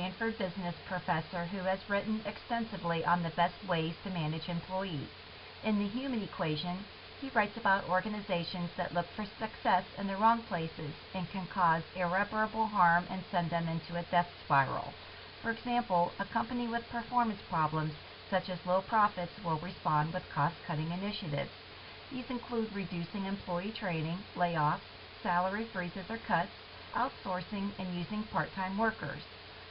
Stanford business professor who has written extensively on the best ways to manage employees. In The Human Equation, he writes about organizations that look for success in the wrong places and can cause irreparable harm and send them into a death spiral. For example, a company with performance problems, such as low profits, will respond with cost-cutting initiatives. These include reducing employee training, layoffs, salary freezes or cuts, outsourcing, and using part-time workers.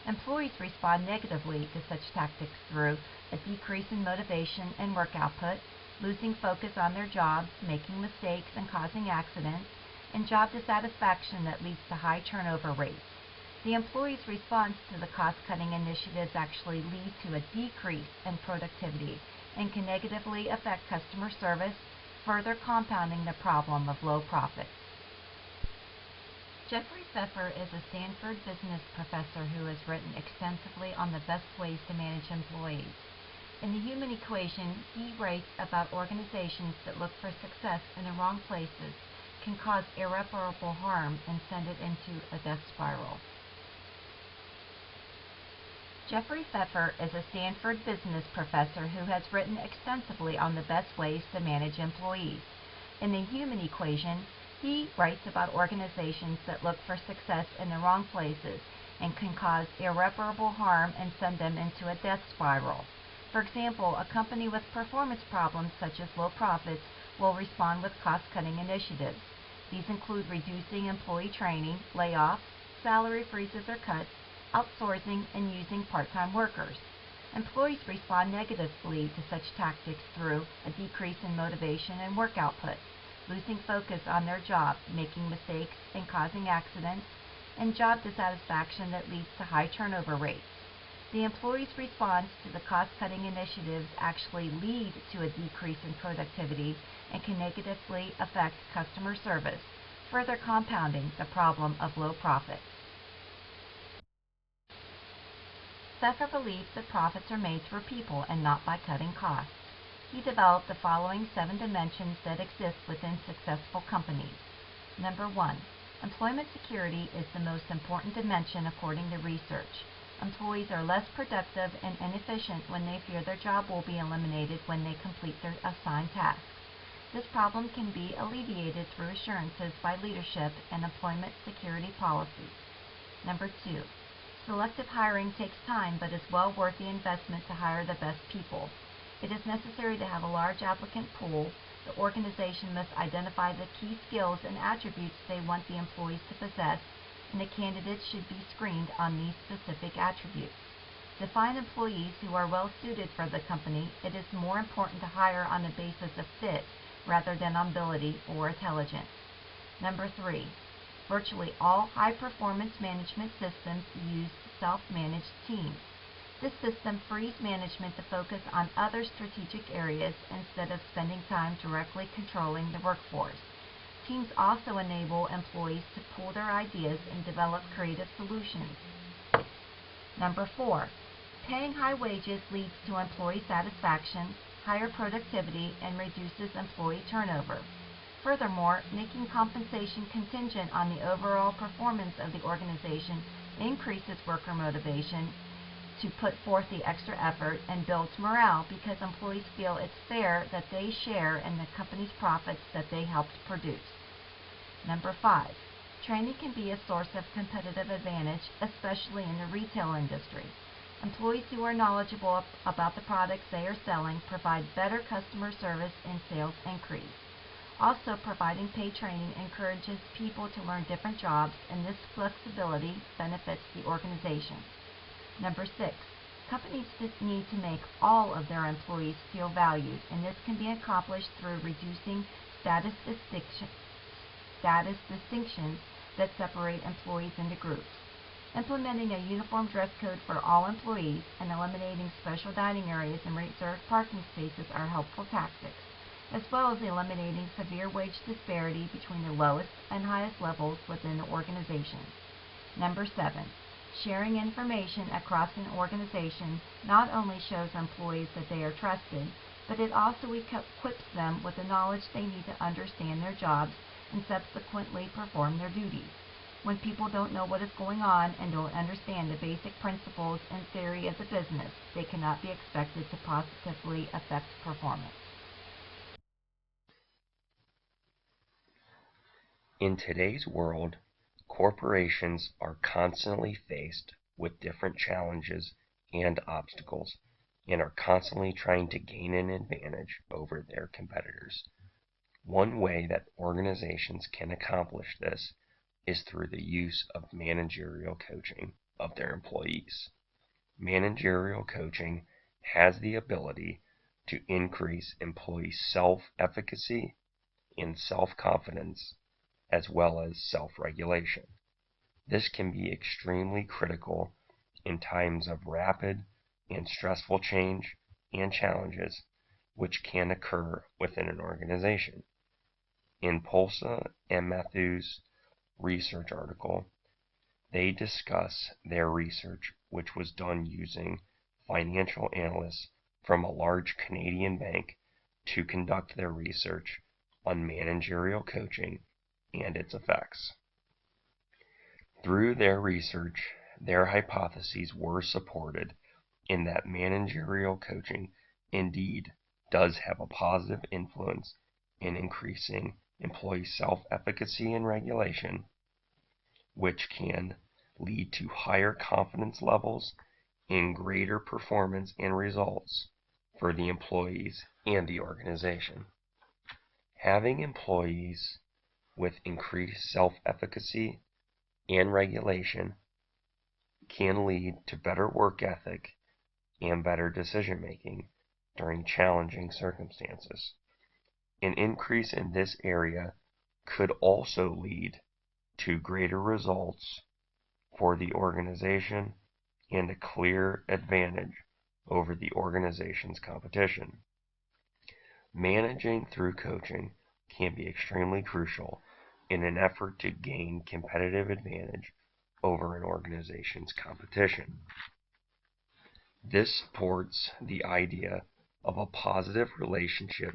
Employees respond negatively to such tactics through a decrease in motivation and work output, losing focus on their jobs, making mistakes and causing accidents, and job dissatisfaction that leads to high turnover rates. The employee's response to the cost-cutting initiatives actually lead to a decrease in productivity and can negatively affect customer service, further compounding the problem of low profits. Jeffrey Pfeffer is a Stanford business professor who has written extensively on the best ways to manage employees. In The Human Equation, he writes about organizations that look for success in the wrong places, can cause irreparable harm, and send it into a death spiral. Jeffrey Pfeffer is a Stanford business professor who has written extensively on the best ways to manage employees. In The Human Equation, he writes about organizations that look for success in the wrong places and can cause irreparable harm and send them into a death spiral. For example, a company with performance problems such as low profits will respond with cost-cutting initiatives. These include reducing employee training, layoffs, salary freezes or cuts, outsourcing, and using part-time workers. Employees respond negatively to such tactics through a decrease in motivation and work output, losing focus on their job, making mistakes and causing accidents, and job dissatisfaction that leads to high turnover rates. The employee's response to the cost-cutting initiatives actually lead to a decrease in productivity and can negatively affect customer service, further compounding the problem of low profits. Pfeffer believes that profits are made through people and not by cutting costs. He developed the following 7 dimensions that exist within successful companies. Number 1. Employment security is the most important dimension according to research. Employees are less productive and inefficient when they fear their job will be eliminated when they complete their assigned tasks. This problem can be alleviated through assurances by leadership and employment security policies. Number 2. Selective hiring takes time but is well worth the investment to hire the best people. It is necessary to have a large applicant pool. The organization must identify the key skills and attributes they want the employees to possess, and the candidates should be screened on these specific attributes. To find employees who are well suited for the company, it is more important to hire on the basis of fit rather than on ability or intelligence. Number 3. Virtually all high-performance management systems use self-managed teams. This system frees management to focus on other strategic areas instead of spending time directly controlling the workforce. Teams also enable employees to pool their ideas and develop creative solutions. Number 4. Paying high wages leads to employee satisfaction, higher productivity, and reduces employee turnover. Furthermore, making compensation contingent on the overall performance of the organization increases worker motivation to put forth the extra effort and builds morale because employees feel it's fair that they share in the company's profits that they helped produce. Number 5. Training can be a source of competitive advantage, especially in the retail industry. Employees who are knowledgeable about the products they are selling provide better customer service and sales increase. Also, providing paid training encourages people to learn different jobs, and this flexibility benefits the organization. Number 6. Companies need to make all of their employees feel valued, and this can be accomplished through reducing status distinctions that separate employees into groups. Implementing a uniform dress code for all employees and eliminating special dining areas and reserved parking spaces are helpful tactics, as well as eliminating severe wage disparity between the lowest and highest levels within the organization. Number 7. Sharing information across an organization not only shows employees that they are trusted, but it also equips them with the knowledge they need to understand their jobs and subsequently perform their duties. When people don't know what is going on and don't understand the basic principles and theory of the business, they cannot be expected to positively affect performance. In today's world, corporations are constantly faced with different challenges and obstacles and are constantly trying to gain an advantage over their competitors. One way that organizations can accomplish this is through the use of managerial coaching of their employees. Managerial coaching has the ability to increase employee self-efficacy and self-confidence as well as self-regulation. This can be extremely critical in times of rapid and stressful change and challenges which can occur within an organization. In Polsa and Matthew's research article, they discuss their research, which was done using financial analysts from a large Canadian bank to conduct their research on managerial coaching and its effects. Through their research, their hypotheses were supported in that managerial coaching indeed does have a positive influence in increasing employee self-efficacy and regulation, which can lead to higher confidence levels and greater performance and results for the employees and the organization. Having employees with increased self-efficacy and regulation can lead to better work ethic and better decision-making during challenging circumstances. An increase in this area could also lead to greater results for the organization and a clear advantage over the organization's competition. Managing through coaching can be extremely crucial in an effort to gain competitive advantage over an organization's competition. This supports the idea of a positive relationship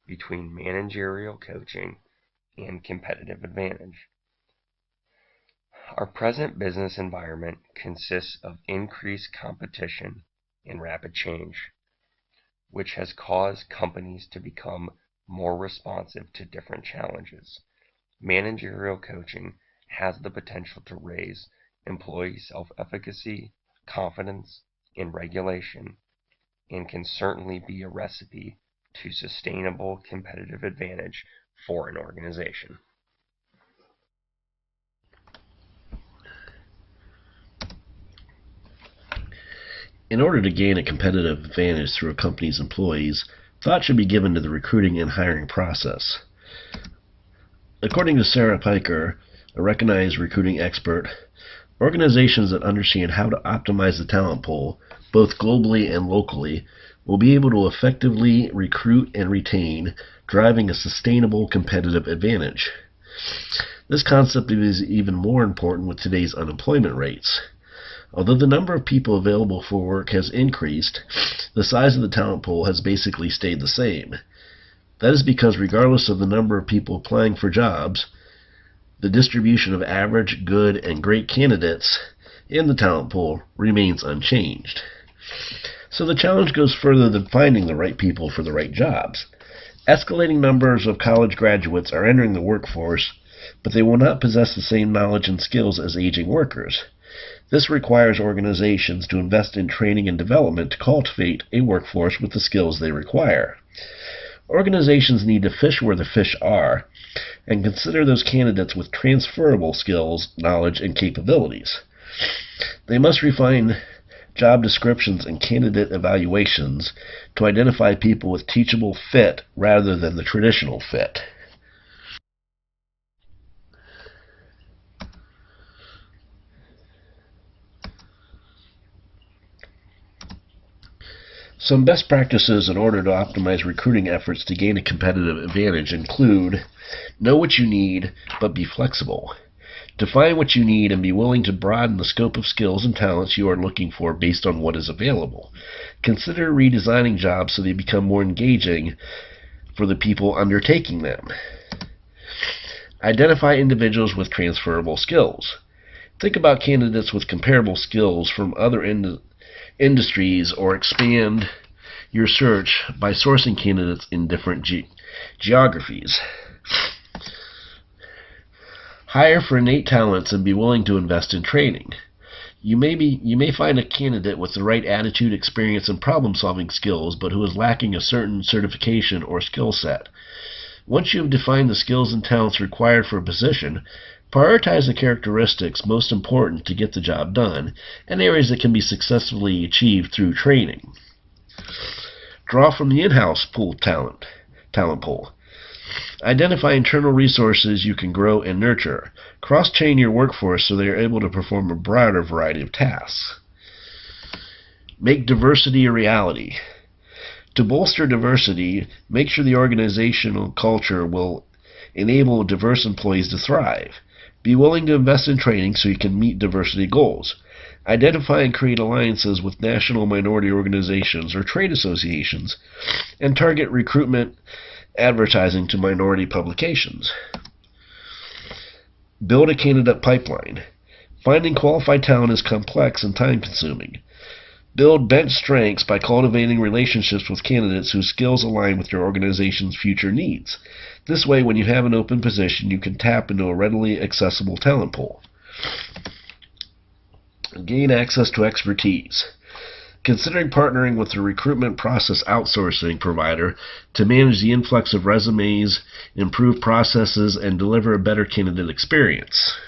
between managerial coaching and competitive advantage. Our present business environment consists of increased competition and rapid change, which has caused companies to become more responsive to different challenges. Managerial coaching has the potential to raise employee self-efficacy, confidence, and regulation, and can certainly be a recipe to sustainable competitive advantage for an organization. In order to gain a competitive advantage through a company's employees, thought should be given to the recruiting and hiring process. According to Sarah Piker, a recognized recruiting expert, organizations that understand how to optimize the talent pool, both globally and locally, will be able to effectively recruit and retain, driving a sustainable competitive advantage. This concept is even more important with today's unemployment rates. Although the number of people available for work has increased, the size of the talent pool has basically stayed the same. That is because regardless of the number of people applying for jobs, the distribution of average, good, and great candidates in the talent pool remains unchanged. So the challenge goes further than finding the right people for the right jobs. Escalating numbers of college graduates are entering the workforce, but they will not possess the same knowledge and skills as aging workers. This requires organizations to invest in training and development to cultivate a workforce with the skills they require. Organizations need to fish where the fish are and consider those candidates with transferable skills, knowledge, and capabilities. They must refine job descriptions and candidate evaluations to identify people with teachable fit rather than the traditional fit. Some best practices in order to optimize recruiting efforts to gain a competitive advantage include: know what you need, but be flexible. Define what you need and be willing to broaden the scope of skills and talents you are looking for based on what is available. Consider redesigning jobs so they become more engaging for the people undertaking them. Identify individuals with transferable skills. Think about candidates with comparable skills from other industries, or expand your search by sourcing candidates in different geographies. Hire for innate talents and be willing to invest in training. You may find a candidate with the right attitude, experience, and problem-solving skills, but who is lacking a certain certification or skill set. Once you have defined the skills and talents required for a position, prioritize the characteristics most important to get the job done, and areas that can be successfully achieved through training. Draw from the in-house talent pool. Identify internal resources you can grow and nurture. Cross-train your workforce so they are able to perform a broader variety of tasks. Make diversity a reality. To bolster diversity, make sure the organizational culture will enable diverse employees to thrive. Be willing to invest in training so you can meet diversity goals. Identify and create alliances with national minority organizations or trade associations, and target recruitment advertising to minority publications. Build a candidate pipeline. Finding qualified talent is complex and time-consuming. Build bench strengths by cultivating relationships with candidates whose skills align with your organization's future needs. This way, when you have an open position, you can tap into a readily accessible talent pool. Gain access to expertise. Considering partnering with a recruitment process outsourcing provider to manage the influx of resumes, improve processes, and deliver a better candidate experience.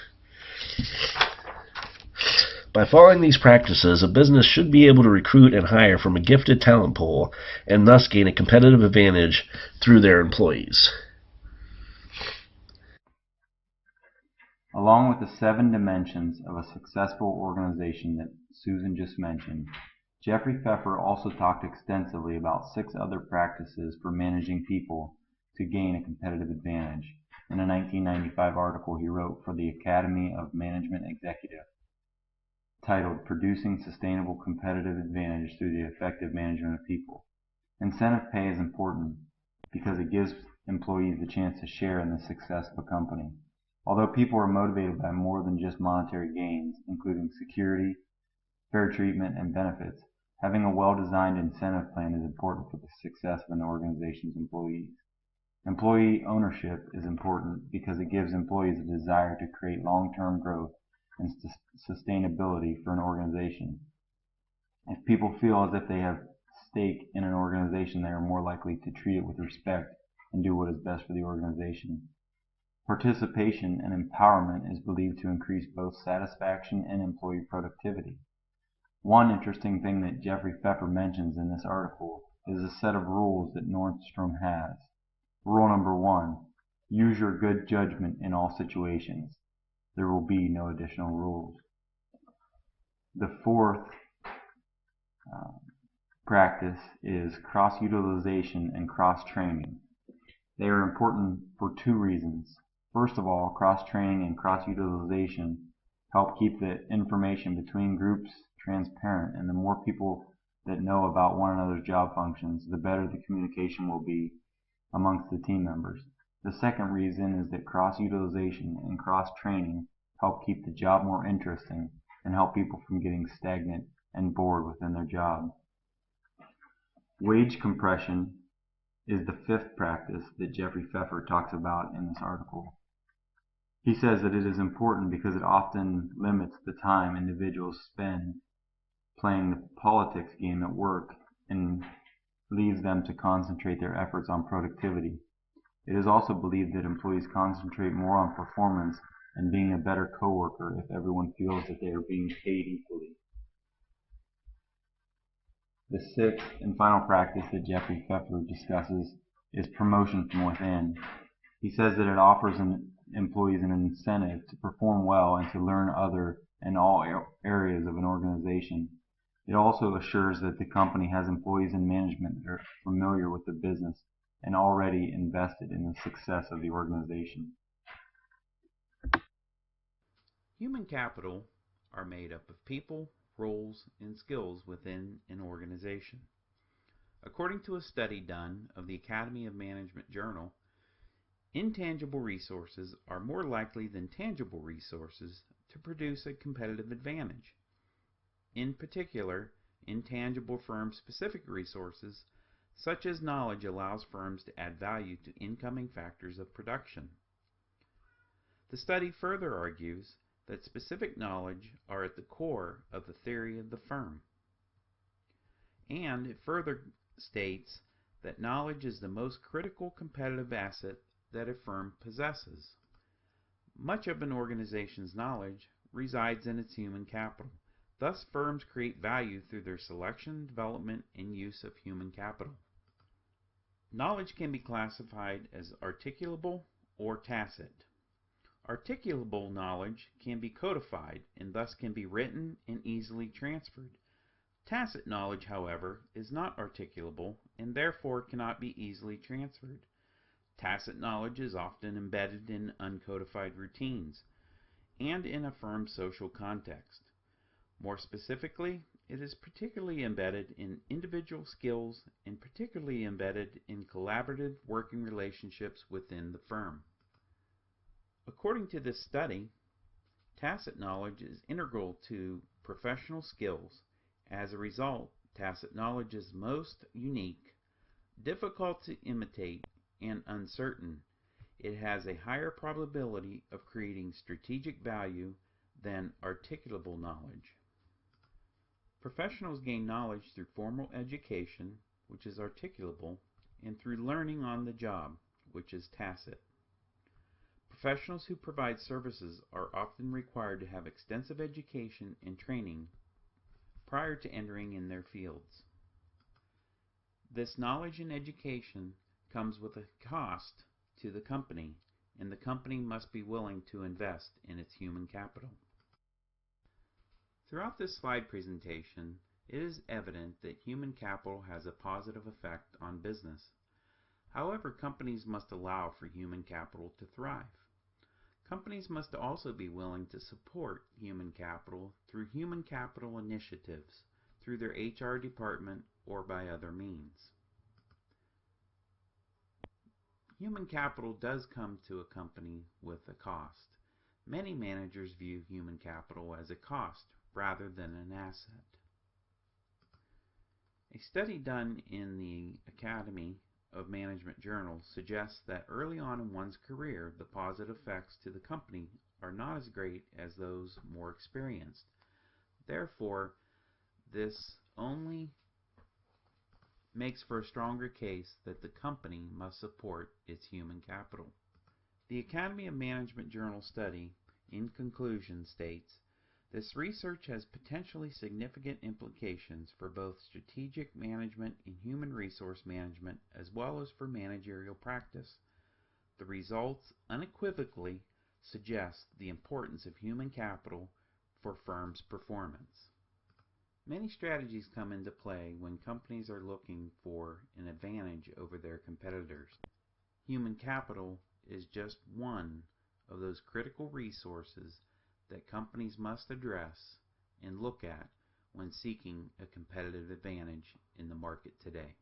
By following these practices, a business should be able to recruit and hire from a gifted talent pool and thus gain a competitive advantage through their employees. Along with the 7 dimensions of a successful organization that Susan just mentioned, Jeffrey Pfeffer also talked extensively about 6 other practices for managing people to gain a competitive advantage in a 1995 article he wrote for the Academy of Management Executive, titled Producing Sustainable Competitive Advantage Through the Effective Management of People. Incentive pay is important because it gives employees the chance to share in the success of a company. Although people are motivated by more than just monetary gains, including security, fair treatment, and benefits, having a well-designed incentive plan is important for the success of an organization's employees. Employee ownership is important because it gives employees a desire to create long-term growth and sustainability for an organization. If people feel as if they have stake in an organization, they are more likely to treat it with respect and do what is best for the organization. Participation and empowerment is believed to increase both satisfaction and employee productivity. One interesting thing that Jeffrey Pfeffer mentions in this article is a set of rules that Nordstrom has. Rule number 1, use your good judgment in all situations. There will be no additional rules. The 4th practice is cross-utilization and cross-training. They are important for 2 reasons. First of all, cross-training and cross-utilization help keep the information between groups transparent, and the more people that know about one another's job functions, the better the communication will be amongst the team members. The second reason is that cross-utilization and cross-training help keep the job more interesting and help people from getting stagnant and bored within their job. Wage compression is the 5th practice that Jeffrey Pfeffer talks about in this article. He says that it is important because it often limits the time individuals spend playing the politics game at work and leaves them to concentrate their efforts on productivity. It is also believed that employees concentrate more on performance and being a better coworker if everyone feels that they are being paid equally. The 6th and final practice that Jeffrey Pfeffer discusses is promotion from within. He says that it offers employees an incentive to perform well and to learn other and all areas of an organization. It also assures that the company has employees and management that are familiar with the business and already invested in the success of the organization. Human capital are made up of people, roles, and skills within an organization. According to a study done of the Academy of Management Journal, Intangible resources are more likely than tangible resources to produce a competitive advantage. In particular, intangible firm-specific resources, such as knowledge, allows firms to add value to incoming factors of production. The study further argues that specific knowledge are at the core of the theory of the firm. And it further states that knowledge is the most critical competitive asset that a firm possesses. Much of an organization's knowledge resides in its human capital. Thus, firms create value through their selection, development, and use of human capital. Knowledge can be classified as articulable or tacit. Articulable knowledge can be codified and thus can be written and easily transferred. Tacit knowledge, however, is not articulable and therefore cannot be easily transferred. Tacit knowledge is often embedded in uncodified routines and in a firm's social context. More specifically, it is particularly embedded in individual skills and particularly embedded in collaborative working relationships within the firm. According to this study, tacit knowledge is integral to professional skills. As a result, tacit knowledge is most unique, difficult to imitate, and uncertain. It has a higher probability of creating strategic value than articulable knowledge. Professionals gain knowledge through formal education, which is articulable, and through learning on the job, which is tacit. Professionals who provide services are often required to have extensive education and training prior to entering in their fields. This knowledge and education comes with a cost to the company, and the company must be willing to invest in its human capital. Throughout this slide presentation, it is evident that human capital has a positive effect on business. However, companies must allow for human capital to thrive. Companies must also be willing to support human capital through human capital initiatives, through their HR department, or by other means. Human capital does come to a company with a cost. Many managers view human capital as a cost rather than an asset. A study done in the Academy of Management Journal suggests that early on in one's career, the positive effects to the company are not as great as those more experienced. Therefore, this only makes for a stronger case that the company must support its human capital. The Academy of Management Journal study, in conclusion, states, "This research has potentially significant implications for both strategic management and human resource management, as well as for managerial practice. The results unequivocally suggest the importance of human capital for firms' performance." Many strategies come into play when companies are looking for an advantage over their competitors. Human capital is just one of those critical resources that companies must address and look at when seeking a competitive advantage in the market today.